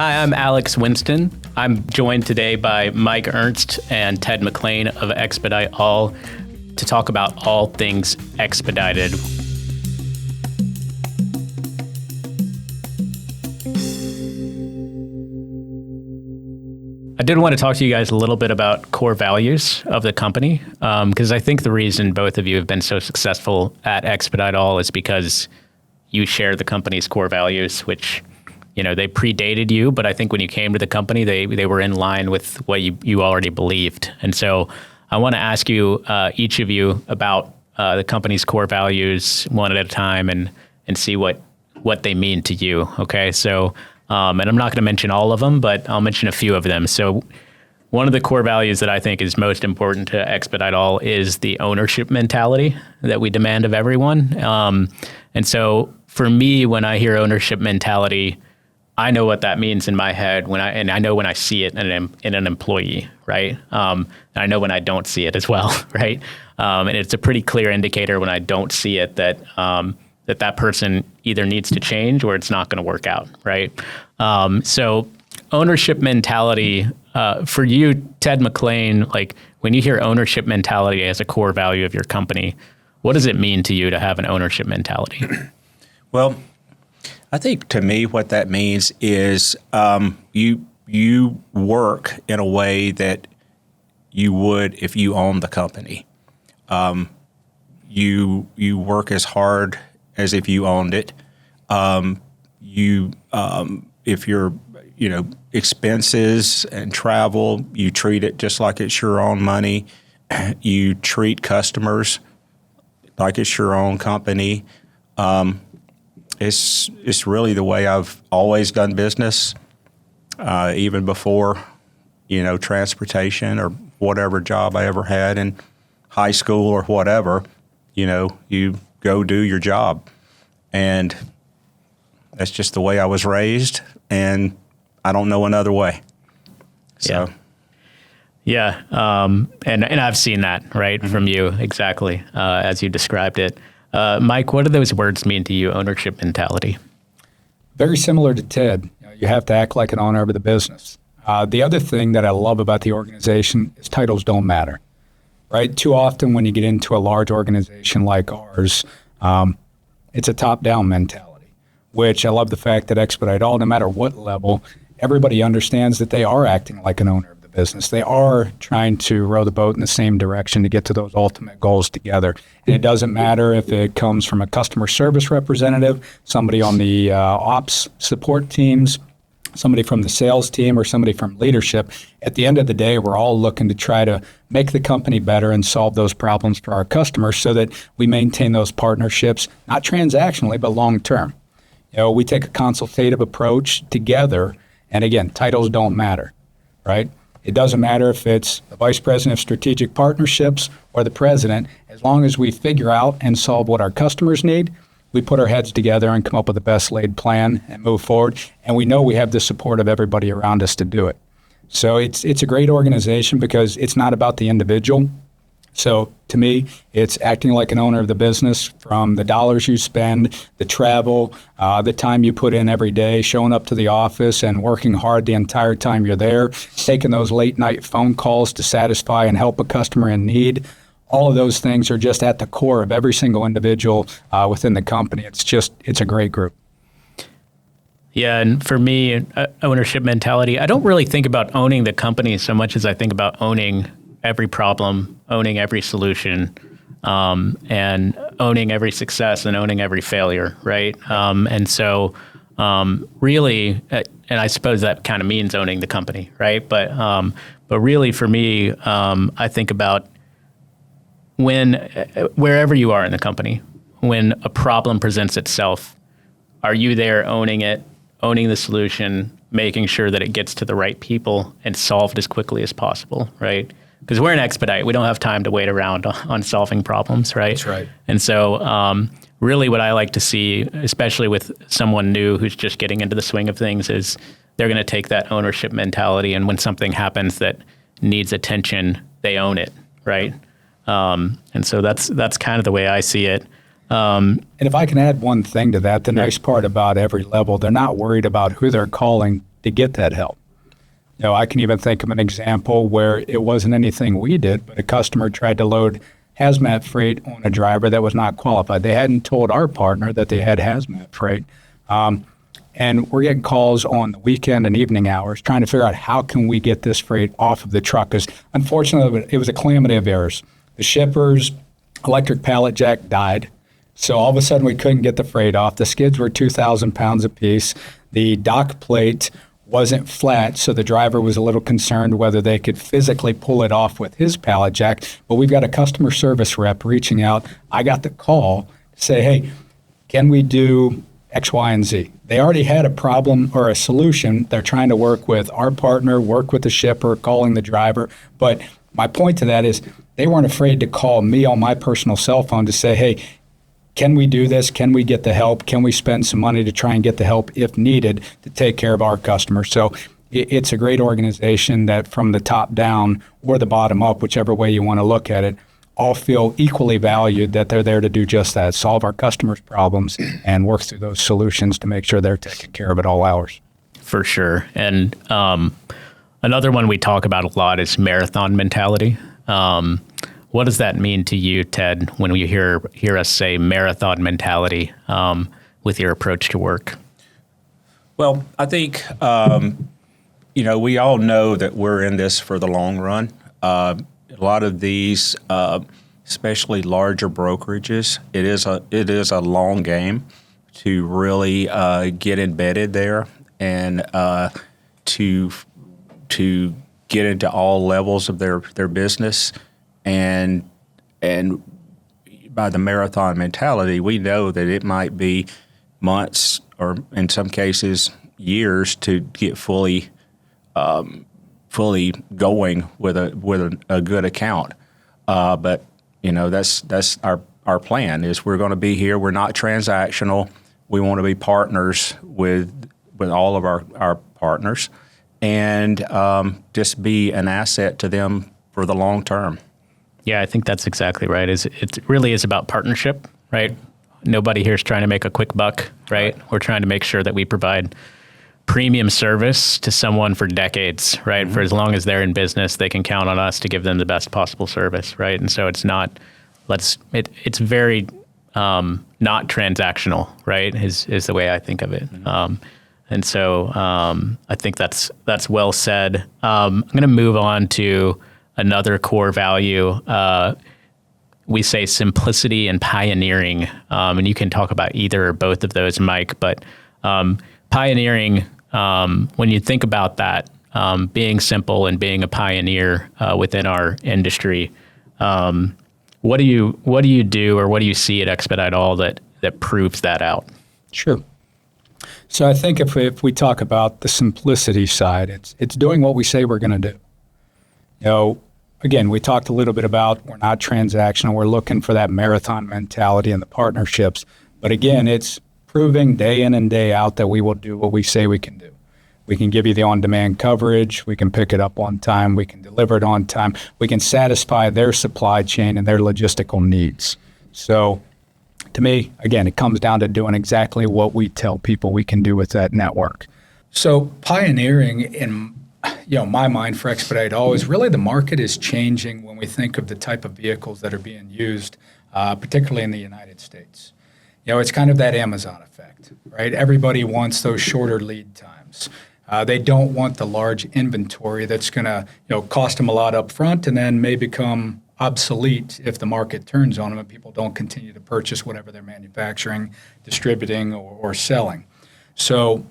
Hi, I'm Alex Winston. I'm joined today by Mike Ernst and Ted McClain of Expedite All to talk about all things expedited. I did want to talk to you guys a little bit about core values of the company, because I think the reason both of you have been so successful at Expedite All is because you share the company's core values, which, you know, they predated you, but I think when you came to the company, they were in line with what you already believed. And so I want to ask you, each of you, about the company's core values one at a time and see what they mean to you. Okay, so and I'm not going to mention all of them, but I'll mention a few of them. So one of the core values that I think is most important to Expedite All is the ownership mentality that we demand of everyone. And so for me, when I hear ownership mentality, I know what that means in my head and I know when I see it in an employee, right? And I know when I don't see it as well, right? And it's a pretty clear indicator when I don't see it that that person either needs to change or it's not going to work out, right? So ownership mentality, for you, Ted McClain, like when you hear ownership mentality as a core value of your company, what does it mean to you to have an ownership mentality? Well, I think to me what that means is you work in a way that you would if you owned the company. You work as hard as if you owned it. If your expenses and travel, you treat it just like it's your own money. You treat customers like it's your own company. It's really the way I've always done business, even before, transportation or whatever job I ever had in high school or whatever. You go do your job, and that's just the way I was raised, and I don't know another way. So, yeah, and I've seen that from you exactly as you described it. Mike, what do those words mean to you, ownership mentality? Very similar to Ted. You have to act like an owner of the business. The other thing that I love about the organization is titles don't matter, right? Too often when you get into a large organization like ours, it's a top-down mentality, which I love the fact that Expedite All, no matter what level, everybody understands that they are acting like an owner of the business. They are trying to row the boat in the same direction to get to those ultimate goals together. And it doesn't matter if it comes from a customer service representative, somebody on the ops support teams, somebody from the sales team, or somebody from leadership. At the end of the day, we're all looking to try to make the company better and solve those problems for our customers so that we maintain those partnerships, not transactionally, but long-term. We take a consultative approach together, and again, titles don't matter, right? It doesn't matter if it's the vice president of strategic partnerships or the president. As long as we figure out and solve what our customers need, we put our heads together and come up with the best laid plan and move forward. And we know we have the support of everybody around us to do it. So it's a great organization because it's not about the individual. So to me, it's acting like an owner of the business, from the dollars you spend, the travel, the time you put in every day, showing up to the office and working hard the entire time you're there, taking those late night phone calls to satisfy and help a customer in need. All of those things are just at the core of every single individual within the company. It's a great group. Yeah, and for me, ownership mentality, I don't really think about owning the company so much as I think about owning every problem, owning every solution, and owning every success and owning every failure, right? And so really, and I suppose that kind of means owning the company, right? But really for me, I think about wherever you are in the company, when a problem presents itself, are you there owning it, owning the solution, making sure that it gets to the right people and solved as quickly as possible, right? Because we're an Expedite. We don't have time to wait around on solving problems, right? That's right. And so really what I like to see, especially with someone new who's just getting into the swing of things, is they're going to take that ownership mentality, and when something happens that needs attention, they own it, right? And so that's kind of the way I see it. And if I can add one thing to that, the nice part about every level, they're not worried about who they're calling to get that help. I can even think of an example where it wasn't anything we did, but a customer tried to load hazmat freight on a driver that was not qualified. They hadn't told our partner that they had hazmat freight. And we're getting calls on the weekend and evening hours trying to figure out how can we get this freight off of the truck, because unfortunately it was a calamity of errors. The shipper's electric pallet jack died. So all of a sudden we couldn't get the freight off. The skids were 2,000 pounds apiece. The dock plate wasn't flat, so the driver was a little concerned whether they could physically pull it off with his pallet jack. But we've got a customer service rep reaching out. I got the call to say, hey, can we do X, Y, and Z? They already had a problem or a solution. They're trying to work with our partner, work with the shipper, calling the driver. But my point to that is they weren't afraid to call me on my personal cell phone to say, hey, can we do this? Can we get the help? Can we spend some money to try and get the help if needed to take care of our customers? So it's a great organization that from the top down or the bottom up, whichever way you want to look at it, all feel equally valued, that they're there to do just that, solve our customers' problems and work through those solutions to make sure they're taken care of at all hours. For sure. And another one we talk about a lot is marathon mentality. What does that mean to you, Ted, when you hear us say marathon mentality with your approach to work? Well, I think, we all know that we're in this for the long run. A lot of these, especially larger brokerages, it is a long game to really get embedded there and to get into all levels of their business. And by the marathon mentality, we know that it might be months or in some cases years to get fully going with a good account. But that's our plan is we're going to be here. We're not transactional. We want to be partners with all of our partners and just be an asset to them for the long term. Yeah, I think that's exactly right. It really is about partnership, right? Nobody here is trying to make a quick buck, right? We're trying to make sure that we provide premium service to someone for decades, right? Mm-hmm. For as long as they're in business, they can count on us to give them the best possible service, right? And so it's not, it's very not transactional, right? Is the way I think of it. Mm-hmm. And so I think that's well said. I'm going to move on to another core value. We say simplicity and pioneering, and you can talk about either or both of those, Mike, but pioneering, when you think about that, being simple and being a pioneer within our industry, what do you do or what do you see at Expedite All that proves that out? Sure. So I think if we talk about the simplicity side, it's doing what we say we're going to do. Again, we talked a little bit about we're not transactional. We're looking for that marathon mentality and the partnerships. But again, it's proving day in and day out that we will do what we say we can do. We can give you the on-demand coverage. We can pick it up on time. We can deliver it on time. We can satisfy their supply chain and their logistical needs. So to me, again, it comes down to doing exactly what we tell people we can do with that network. So pioneering in my mind for Expedite All is really the market is changing when we think of the type of vehicles that are being used, particularly in the United States. It's kind of that Amazon effect, right? Everybody wants those shorter lead times. They don't want the large inventory that's going to, cost them a lot up front and then may become obsolete if the market turns on them and people don't continue to purchase whatever they're manufacturing, distributing, or selling. So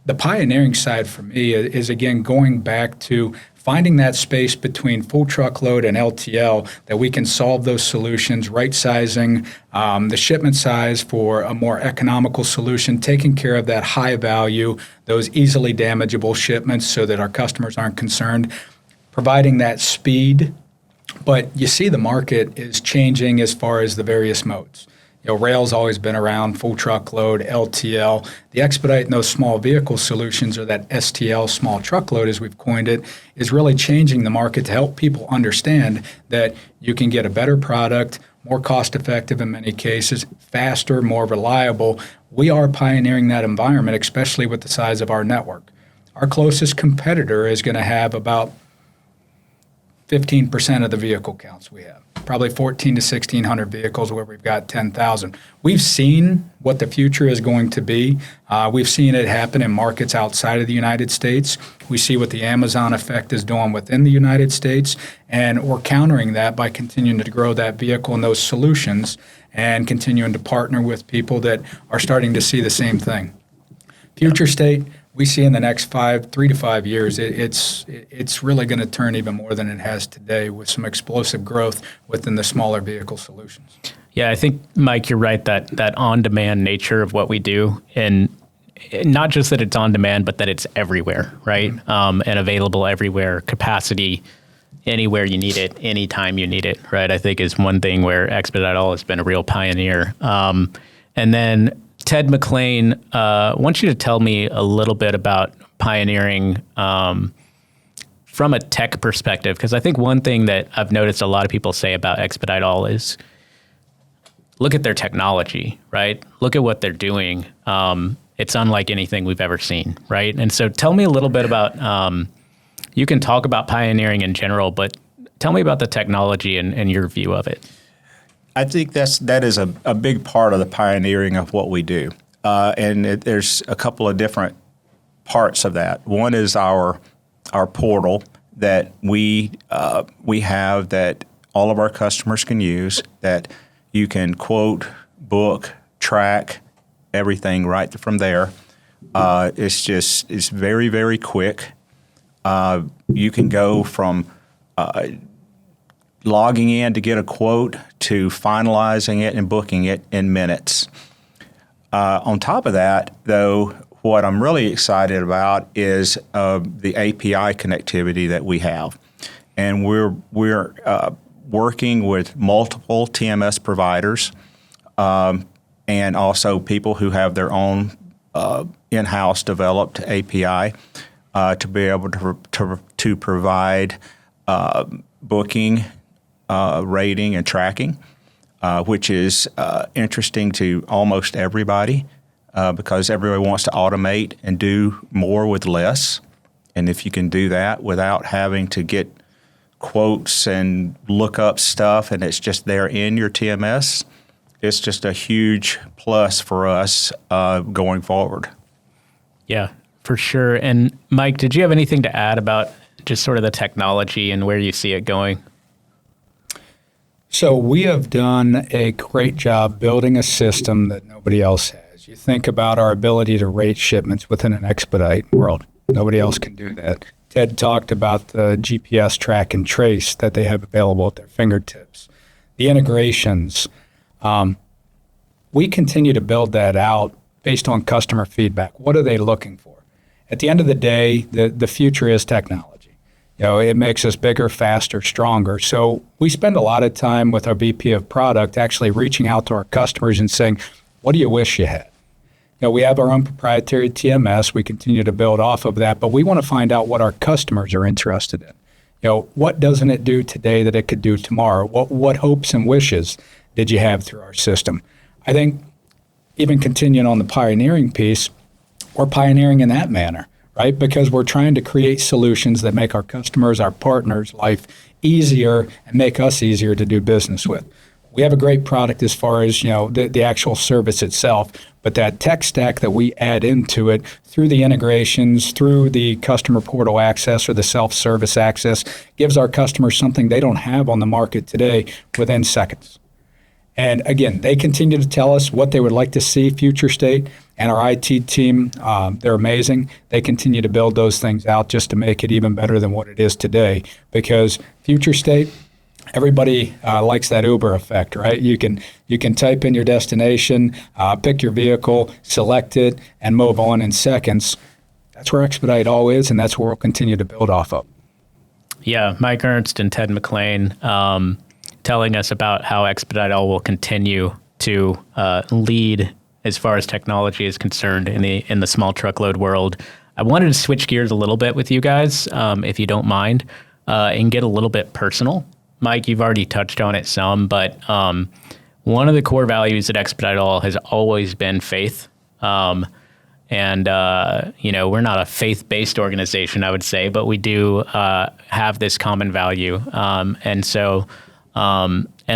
the pioneering side for me is, again, going back to finding that space between full truckload and LTL that we can solve those solutions, right-sizing the shipment size for a more economical solution, taking care of that high value, those easily damageable shipments so that our customers aren't concerned, providing that speed. But you see the market is changing as far as the various modes. Rail's always been around, full truckload, LTL. The Expedite and those small vehicle solutions, or that STL, small truckload as we've coined it, is really changing the market to help people understand that you can get a better product, more cost-effective in many cases, faster, more reliable. We are pioneering that environment, especially with the size of our network. Our closest competitor is going to have about 15% of the vehicle counts we have, probably 14 to 1,600 vehicles where we've got 10,000. We've seen what the future is going to be. We've seen it happen in markets outside of the United States. We see what the Amazon effect is doing within the United States, and we're countering that by continuing to grow that vehicle and those solutions and continuing to partner with people that are starting to see the same thing. Future state, we see in the next 3 to 5 years, it's really going to turn even more than it has today with some explosive growth within the smaller vehicle solutions. Yeah, I think, Mike, you're right that on-demand nature of what we do, and not just that it's on demand, but that it's everywhere, right? And available everywhere, capacity anywhere you need it, anytime you need it, right? I think is one thing where Expedite All has been a real pioneer. And then Ted McClain, I want you to tell me a little bit about pioneering from a tech perspective, because I think one thing that I've noticed a lot of people say about Expedite All is look at their technology, right? Look at what they're doing. It's unlike anything we've ever seen, right? And so tell me a little bit about, you can talk about pioneering in general, but tell me about the technology and your view of it. I think that is a big part of the pioneering of what we do. There's a couple of different parts of that. One is our portal that we have that all of our customers can use, that you can quote, book, track everything right from there. It's very, very quick. You can go from logging in to get a quote to finalizing it and booking it in minutes. On top of that, though, what I'm really excited about is the API connectivity that we have. And we're working with multiple TMS providers and also people who have their own in-house developed API to be able to provide booking, rating, and tracking, which is interesting to almost everybody because everybody wants to automate and do more with less. And if you can do that without having to get quotes and look up stuff and it's just there in your TMS, it's just a huge plus for us going forward. Yeah, for sure. And Mike, did you have anything to add about just sort of the technology and where you see it going? So we have done a great job building a system that nobody else has. You think about our ability to rate shipments within an expedite world. Nobody else can do that. Ted talked about the GPS track and trace that they have available at their fingertips. The integrations, we continue to build that out based on customer feedback. What are they looking for? At the end of the day, the future is technology. You know, it makes us bigger, faster, stronger. So we spend a lot of time with our VP of product actually reaching out to our customers and saying, what do you wish you had? You know, we have our own proprietary TMS. We continue to build off of that, but we want to find out what our customers are interested in. You know, what doesn't it do today that it could do tomorrow? What hopes and wishes did you have through our system? I think even continuing on the pioneering piece, we're pioneering in that manner, right? Because we're trying to create solutions that make our customers, our partners' life easier and make us easier to do business with. We have a great product as far as, you know, the actual service itself, but that tech stack that we add into it through the integrations, through the customer portal access or the self-service access, gives our customers something they don't have on the market today within seconds. And again, they continue to tell us what they would like to see future state, and our IT team, they're amazing. They continue to build those things out just to make it even better than what it is today, because future state, everybody likes that Uber effect, right? You can type in your destination, pick your vehicle, select it, and move on in seconds. That's where Expedite All is, and that's where we'll continue to build off of. Yeah, Mike Ernst and Ted McClain telling us about how Expedite All will continue to lead as far as technology is concerned in the small truckload world. I wanted to switch gears a little bit with you guys, if you don't mind, and get a little bit personal. Mike, you've already touched on it some, but one of the core values at Expedite All has always been faith. And, we're not a faith-based organization, I would say, but we do have this common value. And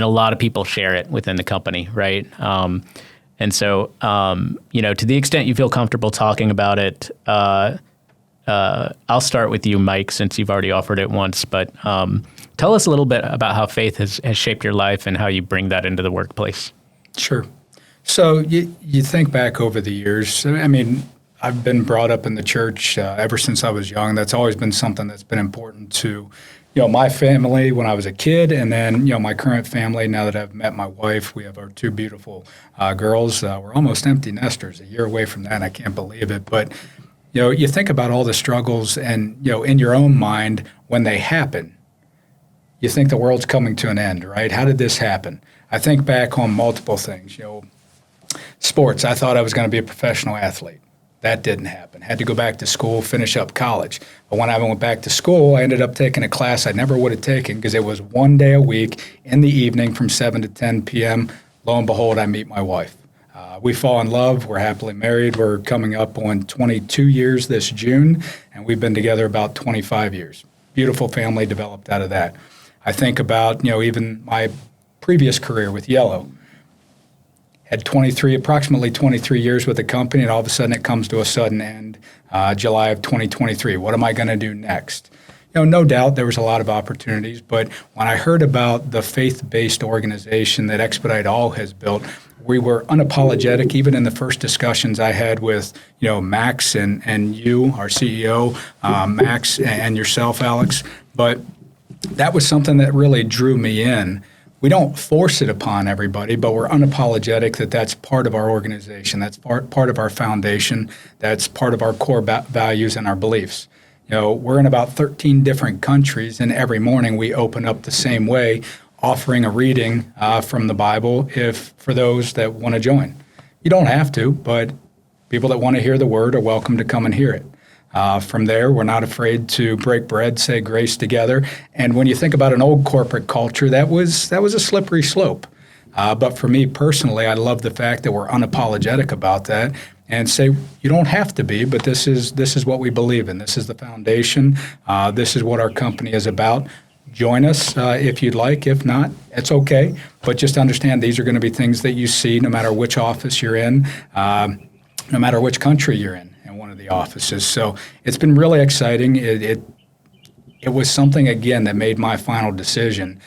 a lot of people share it within the company, right? To the extent you feel comfortable talking about it, I'll start with you, Mike, since you've already offered it once. But tell us a little bit about how faith has shaped your life and how you bring that into the workplace. Sure. So you think back over the years. I mean, I've been brought up in the church ever since I was young. That's always been something that's been important to, my family when I was a kid, and then, my current family. Now that I've met my wife, we have our two beautiful girls. We're almost empty nesters, a year away from that. I can't believe it. But, you think about all the struggles and, in your own mind when they happen, you think the world's coming to an end, right? How did this happen? I think back on multiple things, sports. I thought I was going to be a professional athlete. That didn't happen. Had to go back to school, finish up college. But when I went back to school, I ended up taking a class I never would have taken because it was one day a week in the evening from 7 to 10 p.m. Lo and behold, I meet my wife. We fall in love. We're happily married. We're coming up on 22 years this June, and we've been together about 25 years. Beautiful family developed out of that. I think about, even my previous career with Yellow. Had approximately 23 years with the company, and all of a sudden it comes to a sudden end, July of 2023. What am I going to do next? No doubt there was a lot of opportunities, but when I heard about the faith-based organization that Expedite All has built, we were unapologetic, even in the first discussions I had with, Max and you, our CEO, Max, and yourself, Alex. But that was something that really drew me in. We don't force it upon everybody, but we're unapologetic that that's part of our organization. That's part of our foundation. That's part of our core values and our beliefs. We're in about 13 different countries, and every morning we open up the same way, offering a reading from the Bible for those that want to join. You don't have to, but people that want to hear the word are welcome to come and hear it. From there, we're not afraid to break bread, say grace together. And when you think about an old corporate culture, that was a slippery slope. But for me personally, I love the fact that we're unapologetic about that and say you don't have to be, but this is what we believe in. This is the foundation. This is what our company is about. Join us if you'd like. If not, it's okay. But just understand these are going to be things that you see no matter which office you're in, no matter which country you're in one of the offices. So it's been really exciting. It was something, again, that made my final decision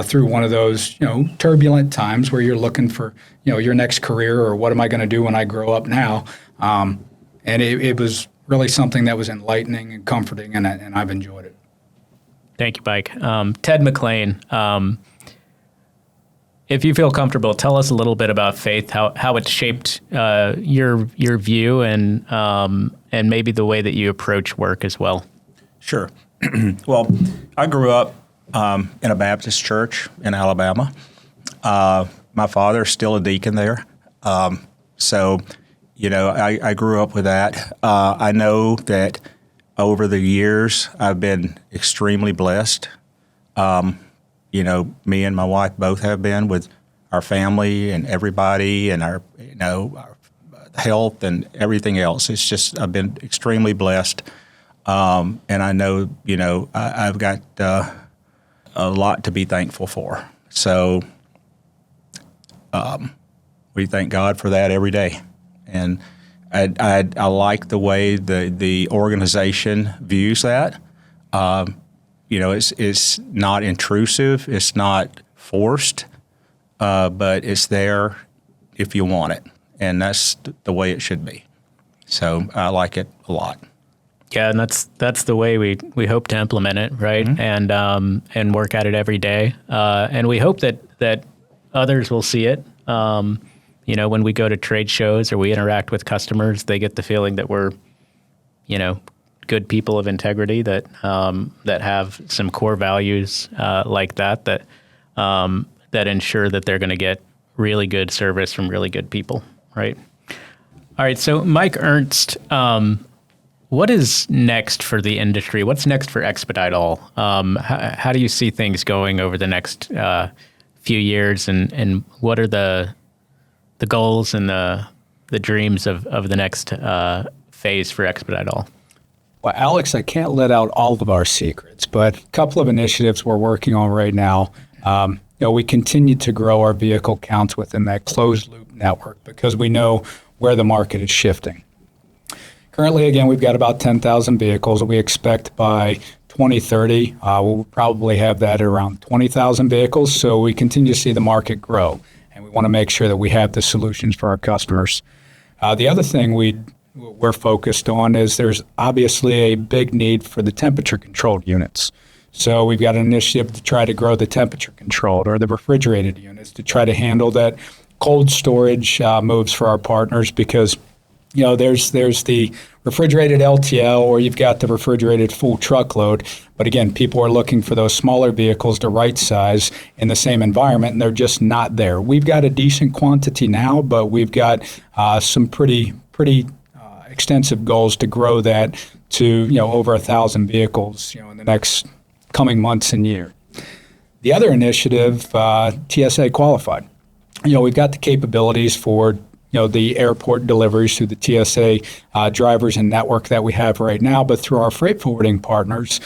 through one of those, turbulent times where you're looking for, your next career or what am I going to do when I grow up now. And it was really something that was enlightening and comforting, and I've enjoyed it. Thank you, Mike. Ted McClain, if you feel comfortable, tell us a little bit about faith, how it shaped your view and maybe the way that you approach work as well. Sure. Well, I grew up in a Baptist church in Alabama. My father's still a deacon there. So, I grew up with that. I know that over the years I've been extremely blessed. Me and my wife both have been with our family and everybody and our health and everything else. It's just, I've been extremely blessed. And I know, I've got a lot to be thankful for. So we thank God for that every day. And I like the way the organization views that. It's not intrusive, it's not forced, but it's there if you want it, and that's the way it should be. So I like it a lot. Yeah, and that's the way we hope to implement it, right? Mm-hmm. And work at it every day, and we hope that others will see it. When we go to trade shows or we interact with customers, they get the feeling that we're, good people of integrity that have some core values like that ensure that they're going to get really good service from really good people, right? All right, so Mike Ernst, what is next for the industry? What's next for Expedite All? How do you see things going over the next few years, and what are the goals and the the dreams of the next phase for Expedite All? Well, Alex, I can't let out all of our secrets, but a couple of initiatives we're working on right now. We continue to grow our vehicle counts within that closed loop network because we know where the market is shifting. Currently, again, we've got about 10,000 vehicles. We expect by 2030, we'll probably have that at around 20,000 vehicles. So we continue to see the market grow, and we want to make sure that we have the solutions for our customers. The other thing we're focused on is there's obviously a big need for the temperature-controlled units. So we've got an initiative to try to grow the temperature-controlled or the refrigerated units to try to handle that cold storage moves for our partners because there's the refrigerated LTL or you've got the refrigerated full truckload. But again, people are looking for those smaller vehicles to right size in the same environment, and they're just not there. We've got a decent quantity now, but we've got some pretty extensive goals to grow that to over 1,000 vehicles in the next coming months and year. The other initiative, TSA-qualified. We've got the capabilities for the airport deliveries through the TSA drivers and network that we have right now, but through our freight forwarding partners,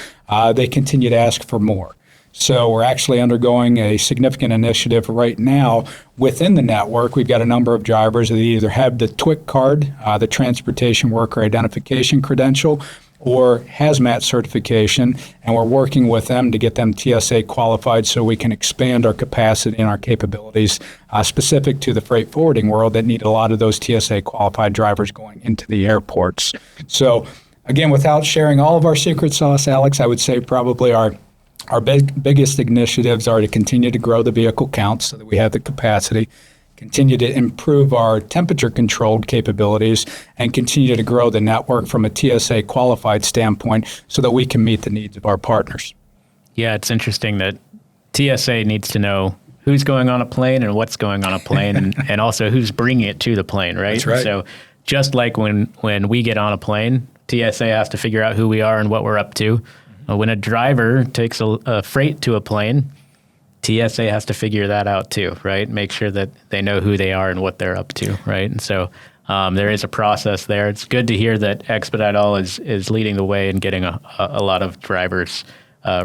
they continue to ask for more. So we're actually undergoing a significant initiative right now within the network. We've got a number of drivers that either have the TWIC card, the Transportation Worker Identification Credential, or hazmat certification, and we're working with them to get them TSA qualified so we can expand our capacity and our capabilities specific to the freight forwarding world that need a lot of those TSA qualified drivers going into the airports. So again, without sharing all of our secret sauce, Alex, I would say probably our biggest initiatives are to continue to grow the vehicle count so that we have the capacity, continue to improve our temperature-controlled capabilities, and continue to grow the network from a TSA-qualified standpoint so that we can meet the needs of our partners. Yeah, it's interesting that TSA needs to know who's going on a plane and what's going on a plane and also who's bringing it to the plane, right? That's right. So just like when we get on a plane, TSA has to figure out who we are and what we're up to. When a driver takes a freight to a plane, TSA has to figure that out too, right? Make sure that they know who they are and what they're up to, right? And so there is a process there. It's good to hear that Expedite All is leading the way and getting a lot of drivers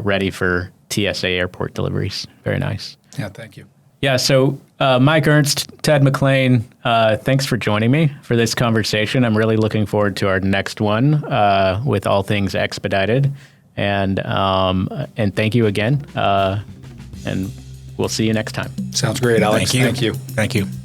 ready for TSA airport deliveries. Very nice. Yeah, thank you. Yeah, so Mike Ernst, Ted McClain, thanks for joining me for this conversation. I'm really looking forward to our next one with All Things Expedited. And thank you again. And we'll see you next time. Sounds great, Alex. Thank you. Thank you. Thank you.